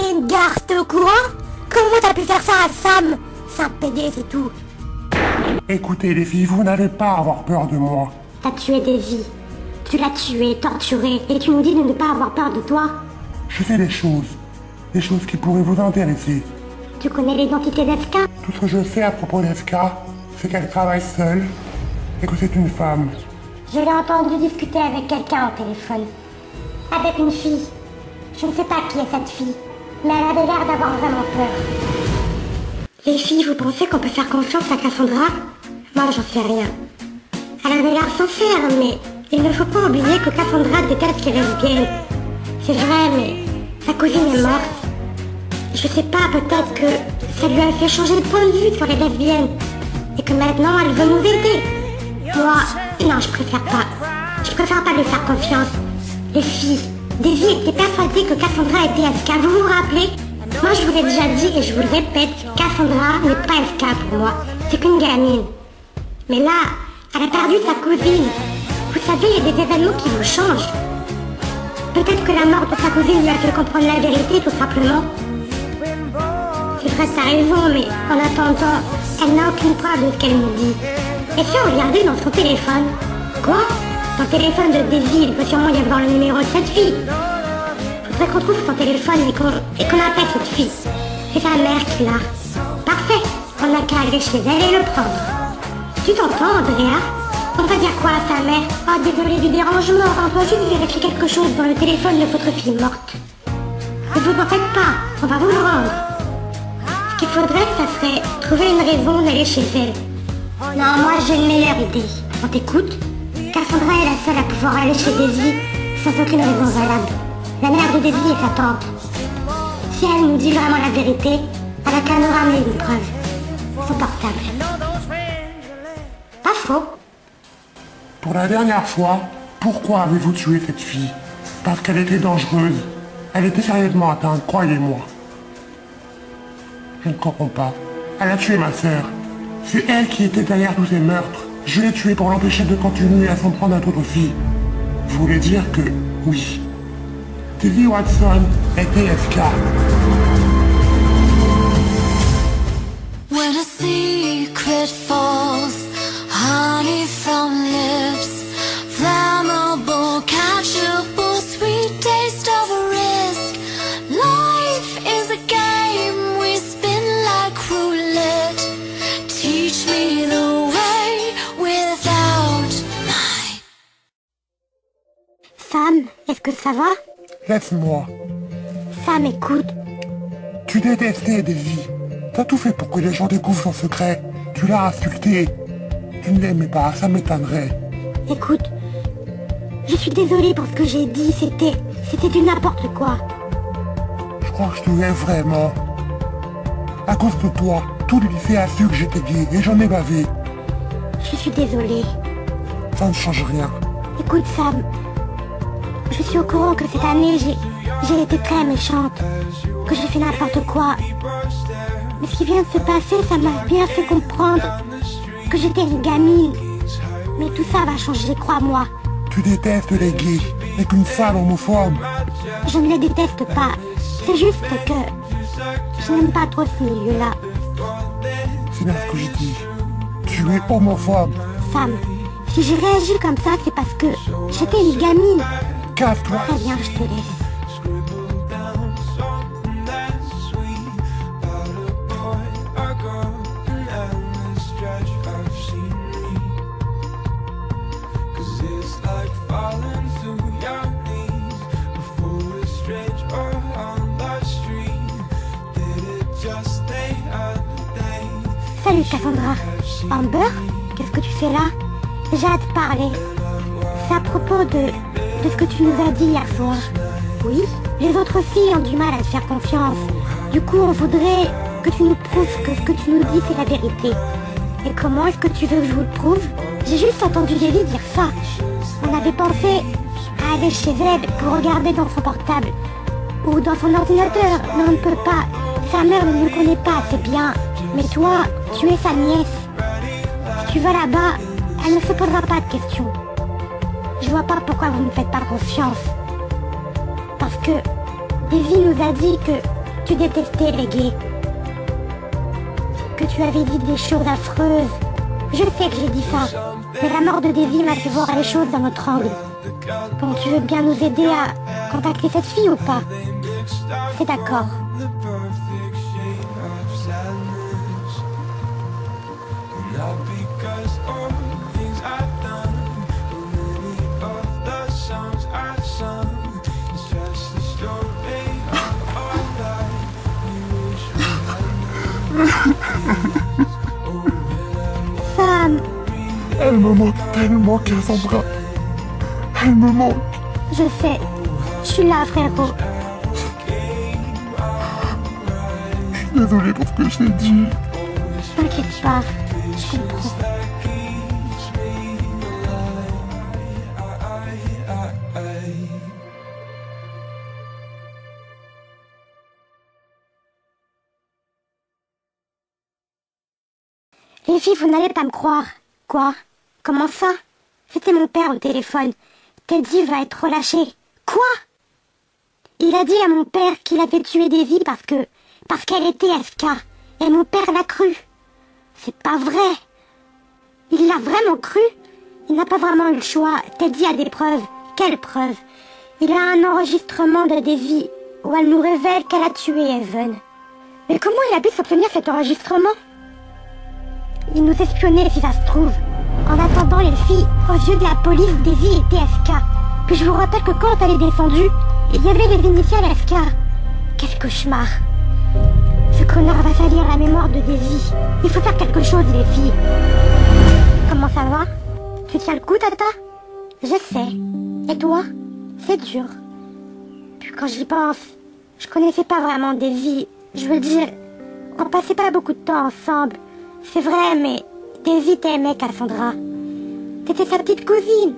T'es une garce, t'es au courant? Comment t'as pu faire ça à Sam? C'est un PD, c'est tout. Écoutez les filles, vous n'avez pas à avoir peur de moi. T'as tué des vies. Tu l'as tué, torturé, et tu nous dis de ne pas avoir peur de toi? Je fais des choses qui pourraient vous intéresser. Tu connais l'identité d'FK? Tout ce que je sais à propos d'FK, c'est qu'elle travaille seule et que c'est une femme. Je l'ai entendu discuter avec quelqu'un au téléphone. Avec une fille. Je ne sais pas qui est cette fille, mais elle avait l'air d'avoir vraiment peur. Les filles, vous pensez qu'on peut faire confiance à Cassandra? Moi, j'en sais rien. Elle avait l'air sincère, mais il ne faut pas oublier que Cassandra déteste les lesbiennes. C'est vrai, mais sa cousine est morte. Je sais pas, peut-être que ça lui a fait changer de point de vue sur les lesbiennes. Et que maintenant, elle veut nous aider. Moi, non, je préfère pas. Je préfère pas lui faire confiance. Les filles, Daisy était persuadée que Cassandra était FK, vous vous rappelez? Moi, je vous l'ai déjà dit et je vous le répète, Cassandra n'est pas FK pour moi. C'est qu'une gamine. Mais là, elle a perdu sa cousine. Vous savez, il y a des événements qui vous changent. Peut-être que la mort de sa cousine lui a fait comprendre la vérité, tout simplement. C'est vrai, t'as raison, mais en attendant, elle n'a aucune preuve de ce qu'elle nous dit. Et si on regardait dans son téléphone? Quoi? Dans le téléphone de Daisy, il peut sûrement y avoir le numéro de cette fille. Faudrait qu'on trouve son téléphone et qu'on appelle cette fille. C'est sa mère qui l'a. Parfait, on n'a qu'à aller chez elle et le prendre. Tu t'entends, Andrea? On va dire quoi à sa mère? Oh, désolé du dérangement, on doit juste vérifier quelque chose dans le téléphone de votre fille morte. Ne vous en faites pas, on va vous le rendre. Ce qu'il faudrait, ça serait trouver une raison d'aller chez elle. Non, moi j'ai une meilleure idée. On t'écoute? Cassandra est la seule à pouvoir aller chez Daisy sans aucune raison valable. La mère de Daisy est sa tante. Si elle nous dit vraiment la vérité, elle a qu'à nous ramener une preuve. Son portable. Pas faux. Pour la dernière fois, pourquoi avez-vous tué cette fille? Parce qu'elle était dangereuse. Elle était sérieusement atteinte, croyez-moi. Je ne comprends pas. Elle a tué ma sœur. C'est elle qui était derrière tous ces meurtres. Je l'ai tuée pour l'empêcher de continuer à s'en prendre à d'autres filles. Vous voulez dire que, oui, Daisy Watson était FK. When a secret falls, honey from lips, flammable, catchable, sweet taste of a risk. Life is a game we spin like roulette. Teach me the way without my... Sam, est-ce que ça va? Laisse-moi. Sam, écoute. Tu détestais Daisy. T'as tout fait pour que les gens découvrent son secret. Tu l'as insulté. Tu ne l'aimais pas, ça m'étonnerait. Écoute, je suis désolée pour ce que j'ai dit, c'était du n'importe quoi. Je crois que je te hais vraiment. À cause de toi, tout le lycée a su que j'étais gay et j'en ai bavé. Je suis désolée. Ça ne change rien. Écoute Sam, je suis au courant que cette année j'ai été très méchante, que j'ai fait n'importe quoi. Mais ce qui vient de se passer, ça m'a bien fait comprendre que j'étais une gamine. Mais tout ça va changer, crois-moi. Tu détestes les gays et qu'une femme homophobe. Je ne les déteste pas. C'est juste que je n'aime pas trop ce milieu-là. C'est bien ce que je dis. Tu es homophobe. Sam, si j'ai réagi comme ça, c'est parce que j'étais une gamine. Casse-toi. Très bien, je te laisse. Salut Cassandra. Amber, qu'est-ce que tu fais là? J'ai hâte de parler. C'est à propos de ce que tu nous as dit hier soir. Oui, les autres filles ont du mal à te faire confiance. Du coup, on voudrait que tu nous prouves que ce que tu nous dis, c'est la vérité. Et comment est-ce que tu veux que je vous le prouve? J'ai juste entendu Daisy dire ça. On avait pensé à aller chez elle pour regarder dans son portable. Ou dans son ordinateur, mais on ne peut pas. Sa mère ne nous connaît pas assez bien. Mais toi, tu es sa nièce. Si tu vas là-bas, elle ne se posera pas de questions. Je vois pas pourquoi vous ne me faites pas confiance. Parce que Daisy nous a dit que Tu détestais les gays. Que tu avais dit des choses affreuses. Je sais que j'ai dit ça, mais la mort de Davy m'a fait voir les choses d'un autre angle. Bon, tu veux bien nous aider à contacter cette fille ou pas? C'est d'accord. Sam! Elle me manque tellement, Cassandra. Elle me manque. Je sais. Je suis là, frérot. Je suis désolé pour ce que je t'ai dit. T'inquiète pas. Je comprends. Les filles, vous n'allez pas me croire. Quoi? Comment ça? C'était mon père au téléphone. Teddy va être relâché. Quoi? Il a dit à mon père qu'il avait tué Davy parce qu'elle était SK. Et mon père l'a cru. C'est pas vrai. Il l'a vraiment cru. Il n'a pas vraiment eu le choix. Teddy a des preuves. Quelles preuves? Il a un enregistrement de Davy où elle nous révèle qu'elle a tué Evan. Mais comment il a pu s'obtenir cet enregistrement? Il nous espionnait si ça se trouve. En attendant les filles, aux yeux de la police, Davy était SK. Puis je vous rappelle que quand elle est descendue, il y avait les initiales SK. Quel cauchemar. Ce connard va salir la mémoire de Davy. Il faut faire quelque chose, les filles. Comment ça va? Tu tiens le coup, Tata? Je sais. Et toi? C'est dur. Puis quand j'y pense, je connaissais pas vraiment Davy. Je veux dire, on passait pas beaucoup de temps ensemble. C'est vrai, mais Davy t'aimait, Cassandra. T'étais sa petite cousine.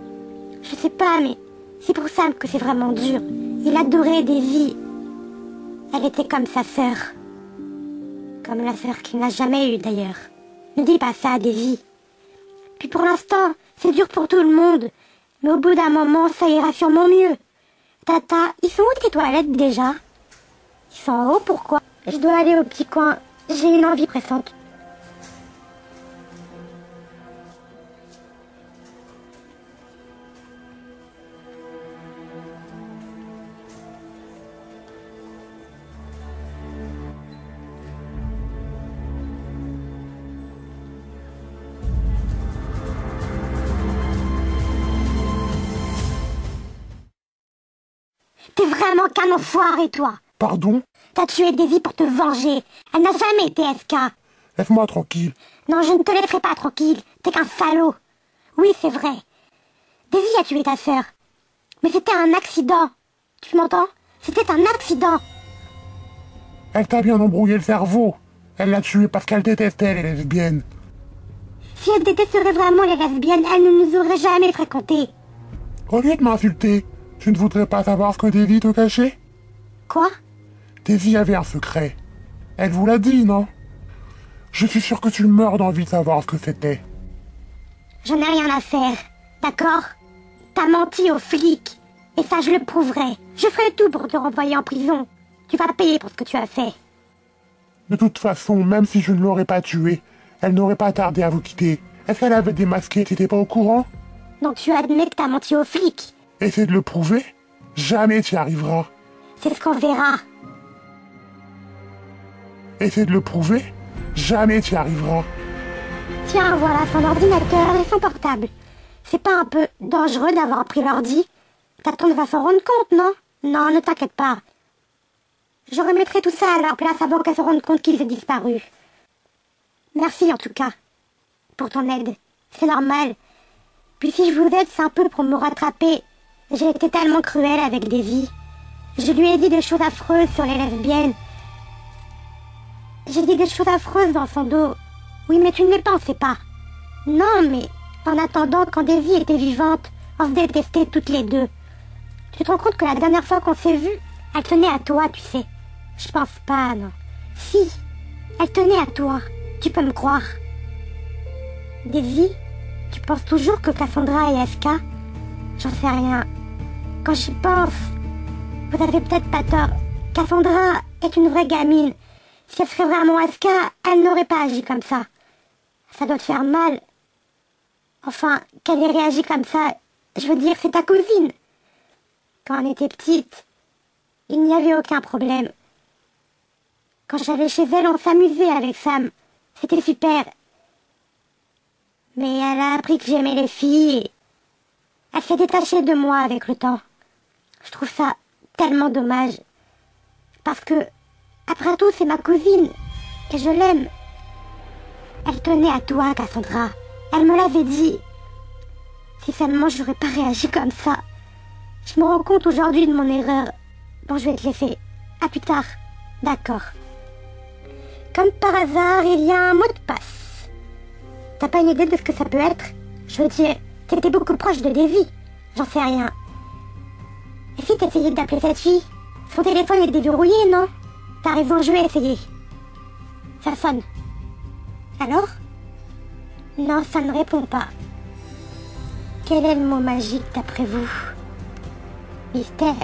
Je sais pas, mais c'est pour Sam que c'est vraiment dur. Il adorait Davy. Elle était comme sa sœur. Comme la sœur qu'il n'a jamais eue, d'ailleurs. Ne dis pas ça, Davy. Puis pour l'instant, c'est dur pour tout le monde. Mais au bout d'un moment, ça ira sûrement mieux. Tata, ils sont où tes toilettes, déjà? Ils sont en haut, pourquoi? Je dois aller au petit coin. J'ai une envie pressante. T'es vraiment qu'un enfoiré, toi. Pardon? T'as tué Davy pour te venger. Elle n'a jamais été SK. Laisse-moi tranquille. Non, je ne te laisserai pas tranquille. T'es qu'un salaud. Oui, c'est vrai. Davy a tué ta sœur. Mais c'était un accident. Tu m'entends? C'était un accident. Elle t'a bien embrouillé le cerveau. Elle l'a tué parce qu'elle détestait les lesbiennes. Si elle détesterait vraiment les lesbiennes, elle ne nous aurait jamais fréquentés. Au lieu de m'insulter, tu ne voudrais pas savoir ce que Davy te cachait? Quoi? Davy avait un secret. Elle vous l'a dit, non? Je suis sûr que tu meurs d'envie de savoir ce que c'était. J'en ai rien à faire, d'accord? T'as menti aux flics. Et ça, je le prouverai. Je ferai tout pour te renvoyer en prison. Tu vas payer pour ce que tu as fait. De toute façon, même si je ne l'aurais pas tuée, elle n'aurait pas tardé à vous quitter. Est-ce qu'elle avait démasqué? T'étais pas au courant? Donc tu admets que t'as menti aux flics? Essaie de le prouver. Jamais tu y arriveras. C'est ce qu'on verra. Essaie de le prouver. Jamais tu y arriveras. Tiens, voilà son ordinateur et son portable. C'est pas un peu dangereux d'avoir pris l'ordi? Ta tante va s'en rendre compte, non? Non, ne t'inquiète pas. Je remettrai tout ça à leur place avant qu'elle se rende compte qu'ils aient disparu. Merci en tout cas. Pour ton aide. C'est normal. Puis si je vous aide, c'est un peu pour me rattraper. J'ai été tellement cruelle avec Davy. Je lui ai dit des choses affreuses sur les lesbiennes. J'ai dit des choses affreuses dans son dos. Oui, mais tu ne le pensais pas. Non, mais en attendant, quand Davy était vivante, on se détestait toutes les deux. Tu te rends compte que la dernière fois qu'on s'est vus, elle tenait à toi, tu sais. Je pense pas, non. Si, elle tenait à toi. Tu peux me croire. Davy, tu penses toujours que Cassandra est SK? J'en sais rien. Quand j'y pense, vous avez peut-être pas tort. Cassandra est une vraie gamine. Si elle serait vraiment Asuka, elle n'aurait pas agi comme ça. Ça doit te faire mal. Enfin, qu'elle ait réagi comme ça, je veux dire, c'est ta cousine. Quand on était petite, il n'y avait aucun problème. Quand j'allais chez elle, on s'amusait avec Sam. C'était super. Mais elle a appris que j'aimais les filles et elle s'est détachée de moi avec le temps. Je trouve ça tellement dommage. Parce que, après tout, c'est ma cousine. Et je l'aime. Elle tenait à toi, Cassandra. Elle me l'avait dit. Si seulement j'aurais pas réagi comme ça. Je me rends compte aujourd'hui de mon erreur. Bon, je vais te laisser. À plus tard. D'accord. Comme par hasard, il y a un mot de passe. T'as pas une idée de ce que ça peut être? Je veux dire, t'étais beaucoup proche de Davy. J'en sais rien. Et si t'essayais d'appeler cette fille? Son téléphone est déverrouillé, non? T'as raison, je vais essayer. Ça sonne. Alors? Non, ça ne répond pas. Quel est le mot magique d'après vous? Mystère.